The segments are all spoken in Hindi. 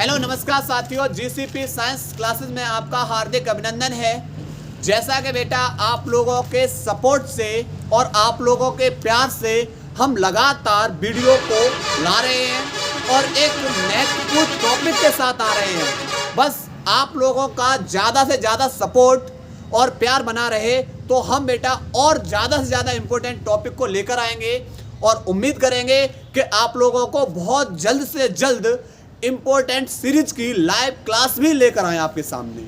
हेलो नमस्कार साथियों, जीसीपी साइंस क्लासेस में आपका हार्दिक अभिनंदन है। जैसा कि बेटा आप लोगों के सपोर्ट से और आप लोगों के प्यार से हम लगातार वीडियो को ला रहे हैं और एक महत्वपूर्ण टॉपिक के साथ आ रहे हैं। बस आप लोगों का ज़्यादा से ज़्यादा सपोर्ट और प्यार बना रहे तो हम बेटा और ज़्यादा से ज़्यादा इम्पोर्टेंट टॉपिक को लेकर आएंगे और उम्मीद करेंगे कि आप लोगों को बहुत जल्द से जल्द इम्पोर्टेंट सीरीज की लाइव क्लास भी लेकर आए आपके सामने।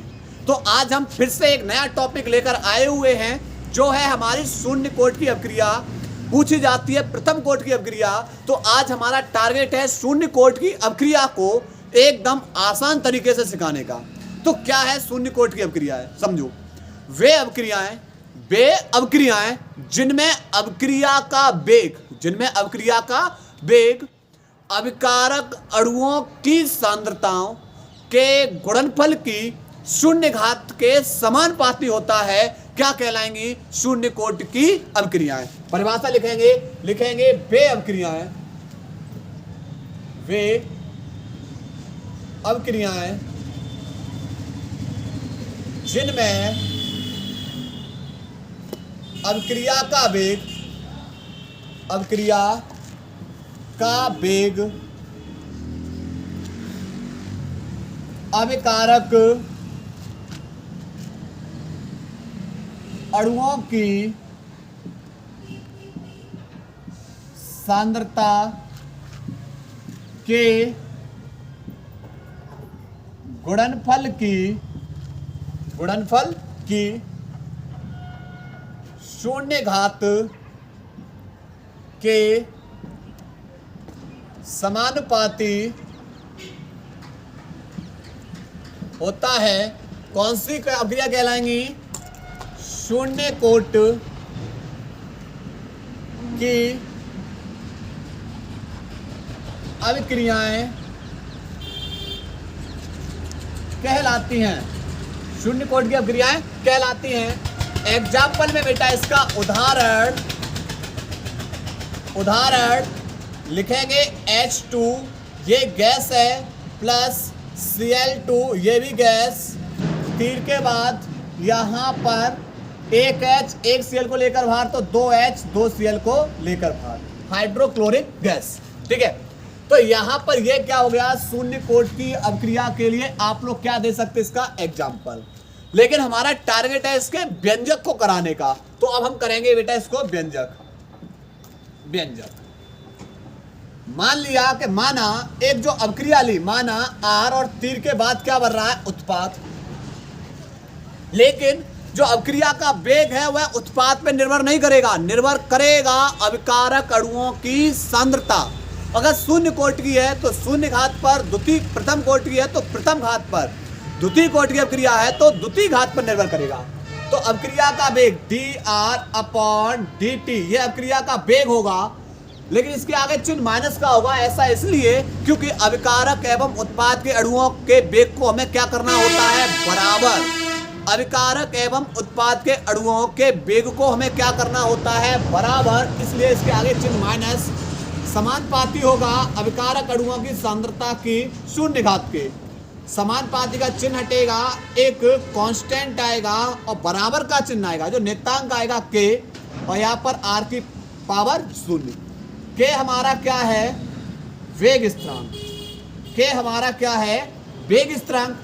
तो आज हम फिर से एक नया टॉपिक लेकर आए हुए हैं, जो है हमारी शून्य कोटि की अपक्रिया। पूछी जाती है प्रथम कोटि की अपक्रिया, तो आज हमारा टारगेट है शून्य कोटि की अपक्रिया को एकदम आसान तरीके से सिखाने का। तो क्या है शून्य कोटि की अपक्रिया? है समझो, वे अवक्रियाएं जिनमें अवक्रिया का वेग अभिकारक अणुओं की सांद्रताओं के गुणनफल की शून्य घात के समानुपाती होता है, क्या कहलाएंगी? शून्य कोटि की अपक्रियाएं। परिभाषा लिखेंगे वे अवक्रियाएं जिनमें अभिक्रिया का वेग अभिकारक अणुओं की सांद्रता के गुणनफल की शून्य घात के समानुपाती होता है। कौन सी अपक्रिया कहलाएंगी? शून्य कोटि की अपक्रियाएं कहलाती हैं। शून्य कोटि की अपक्रियाएं कहलाती हैं। एग्जाम्पल में बेटा इसका उदाहरण लिखेंगे H2 ये गैस है, प्लस Cl2 ये भी गैस। तीर के बाद यहाँ पर एक H एक Cl को लेकर बाहर, तो 2H 2 Cl को लेकर बाहर, हाइड्रोक्लोरिक गैस। ठीक है, तो यहाँ पर ये क्या हो गया? शून्य कोटि की अपक्रिया के लिए आप लोग क्या दे सकते इसका एग्जाम्पल। लेकिन हमारा टारगेट है इसके व्यंजक को कराने का, तो अब हम करेंगे बेटा इसको व्यंजक। मान लिया कि माना एक जो अपक्रिया ली, माना R और तीर के बाद क्या बन रहा है? उत्पाद। लेकिन जो अपक्रिया का वेग है वह उत्पाद पे निर्भर नहीं करेगा, निर्भर करेगा अभिकारक अणुओं की सांद्रता। अगर शून्य कोटि की है तो शून्य घात पर, द्वितीय प्रथम कोटि की है तो प्रथम घात पर, द्वितीय कोटि की अपक्रिया है तो द्वितीय घात पर निर्भर करेगा। तो अपक्रिया का वेग dR/dt ये अपक्रिया का वेग होगा, लेकिन इसके आगे चिन्ह माइनस का होगा। ऐसा इसलिए क्योंकि अभिकारक एवं उत्पाद के अणुओं के वेग को हमें क्या करना होता है? बराबर। अभिकारक एवं उत्पाद के अणुओं के वेग को हमें क्या करना होता है? बराबर। इसलिए इसके आगे चिन्ह माइनस समानुपाती होगा अभिकारक अणुओं की सांद्रता की शून्य घात के। समानुपाती का चिन्ह हटेगा, एक कांस्टेंट आएगा और बराबर का चिन्ह आएगा, जो नियतांक आएगा k, और यहाँ पर r की पावर 0। के हमारा क्या है? वेग स्थिरांक। के हमारा क्या है? वेग स्थिरांक।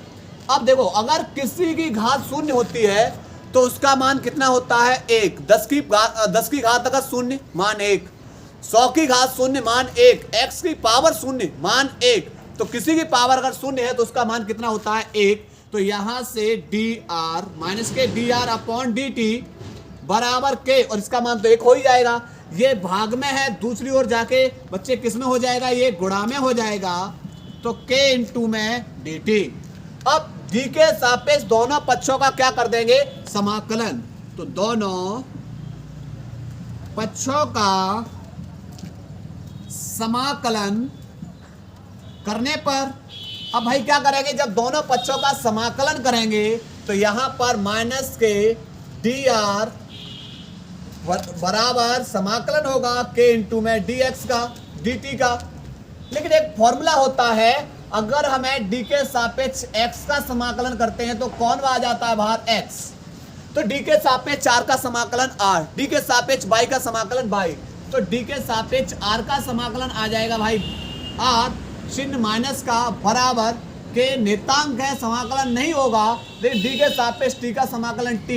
अब देखो, अगर किसी की घात शून्य होती है तो उसका मान कितना होता है? 1। 10 की घात अगर शून्य, मान 1। 100 की घात शून्य, मान 1। x की पावर शून्य, मान 1। तो किसी की पावर अगर शून्य है तो उसका मान कितना होता है? 1। तो यहां से dr माइनस के dr/dt बराबर k, और इसका मान तो 1 हो ही जाएगा। ये भाग में है, दूसरी ओर जाके बच्चे किस में हो जाएगा? ये गुणा में हो जाएगा, तो k इंटू में dt। अब d के सापेक्ष दोनों पक्षों का क्या कर देंगे? समाकलन। तो दोनों पक्षों का समाकलन करने पर, अब भाई क्या करेंगे? जब दोनों पक्षों का समाकलन करेंगे तो यहां पर माइनस के dr बराबर समाकलन होगा k इंटू में dx का dt का। लेकिन एक फॉर्मूला होता है अगर हमें डी के सापेक्ष x का समाकलन करते हैं तो कौन आ जाता है बाहर, x। तो डी के सापेक्ष r का समाकलन r, डी के सापेक्ष y का समाकलन y, तो डी के सापेक्ष r का समाकलन आ जाएगा भाई r, चिन्ह माइनस का बराबर के नियतांक है, समाकलन नहीं होगा, लेकिन डी के सापेक्ष t का समाकलन t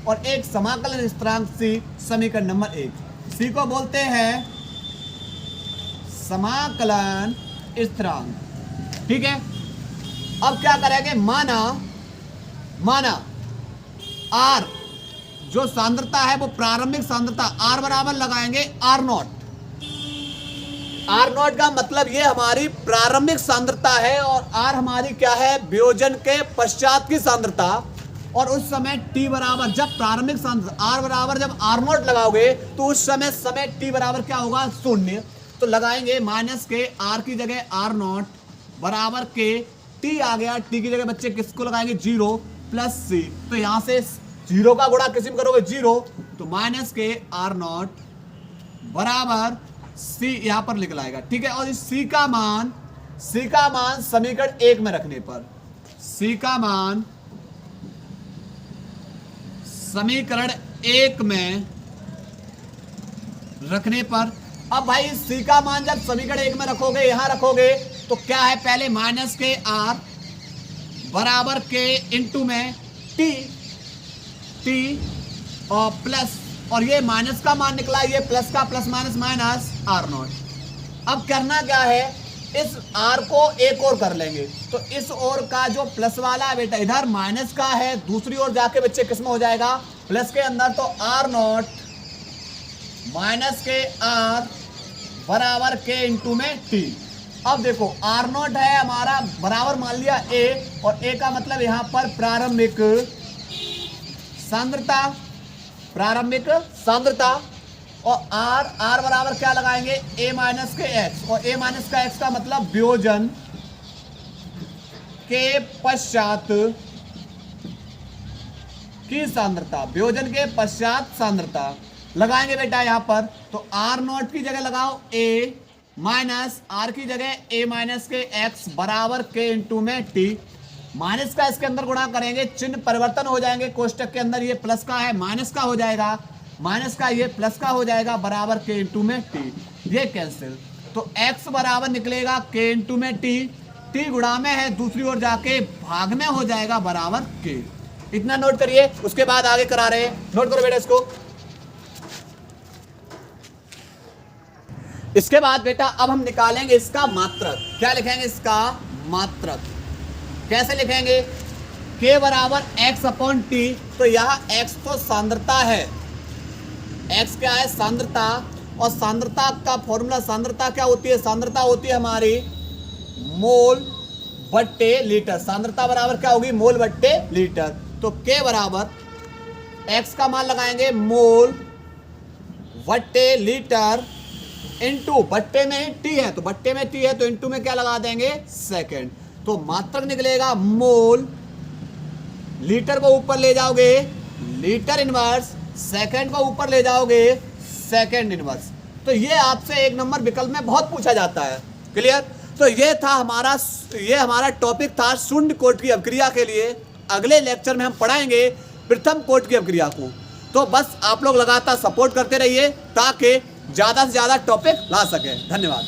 और एक समाकलन स्थिरांक c, समीकरण नंबर 1। c को बोलते हैं समाकलन स्थिरांक, ठीक है। अब क्या करेंगे, माना r जो सांद्रता है वो प्रारंभिक सांद्रता r बराबर लगाएंगे r0। r0 का मतलब ये हमारी प्रारंभिक सांद्रता है और r हमारी क्या है, वियोजन के पश्चात की सांद्रता। और उस समय t बराबर, जब प्रारंभिक सांद्रता r बराबर जब r0 लगाओगे तो उस समय t बराबर क्या होगा, 0। तो लगाएंगे माइनस के r की जगह r0 बराबर के t आ गया, t की जगह बच्चे किसको लगाएंगे, 0 प्लस c। तो यहां से 0 का गुणा किसी में करोगे 0, तो माइनस के r0 बराबर c यहां पर लिख लाएगा, ठीक है। और इस c का मान समीकरण 1 में रखने पर, c का मान समीकरण 1 में रखने पर, अब भाई c का मान जब समीकरण 1 में रखोगे, यहां रखोगे तो क्या है, पहले माइनस के r बराबर के इंटू में t और प्लस, और ये माइनस का मान निकला, ये प्लस का प्लस माइनस माइनस r0। अब करना क्या है, इस r को एक और कर लेंगे, तो इस ओर का जो प्लस वाला है बेटा, इधर माइनस का है, दूसरी ओर जाके बच्चे किस में हो जाएगा, प्लस के अंदर। तो r0 माइनस के r बराबर के इंटू में t। अब देखो r0 है हमारा बराबर मान लिया a, और a का मतलब यहाँ पर प्रारंभिक सांद्रता, और r बराबर क्या लगाएंगे, a माइनस के x, और a माइनस का x का मतलब वियोजन के पश्चात की सांद्रता, वियोजन के पश्चात सांद्रता लगाएंगे बेटा यहाँ पर। तो r0 की जगह लगाओ a माइनस r की जगह a माइनस के x बराबर के इंटू में t, माइनस का इसके अंदर गुणा करेंगे, चिन्ह परिवर्तन हो जाएंगे, कोष्टक के अंदर ये प्लस का है माइनस का हो जाएगा, माइनस का ये प्लस का हो जाएगा, बराबर के इंटू में t, ये कैंसिल। तो x बराबर निकलेगा के इंटू में t गुणा में है, दूसरी ओर जाके भाग में हो जाएगा बराबर के। इतना नोट करिए, उसके बाद आगे करा रहे हैं, नोट करो बेटा इसको। इसके बाद बेटा अब हम निकालेंगे इसका मात्रक। क्या लिखेंगे, इसका मात्रक कैसे लिखेंगे, k बराबर x अपॉन t। तो यहाँ x तो सांद्रता है, x क्या है, सांद्रता, और सांद्रता का फॉर्मूला, सांद्रता क्या होती है, सांद्रता होती है हमारी मोल बट्टे लीटर। सांद्रता बराबर क्या होगी, मोल बट्टे लीटर। तो k बराबर x का मान लगाएंगे मोल बट्टे लीटर, इंटू बट्टे में t है, तो बट्टे में t है तो इंटू में क्या लगा देंगे, सेकंड। तो मात्रक निकलेगा मोल, लीटर को ऊपर ले जाओगे लीटर इनवर्स, सेकंड को ऊपर ले जाओगे सेकंड इनवर्स। तो ये आपसे 1 नंबर विकल्प में बहुत पूछा जाता है, क्लियर। तो ये था हमारा टॉपिक था शून्य कोटि की अभिक्रिया के लिए। अगले लेक्चर में हम पढ़ाएंगे प्रथम कोटि की अभिक्रिया को। तो बस आप लोग लगातार सपोर्ट करते रहिए ताकि ज़्यादा से ज़्यादा टॉपिक ला सके। धन्यवाद।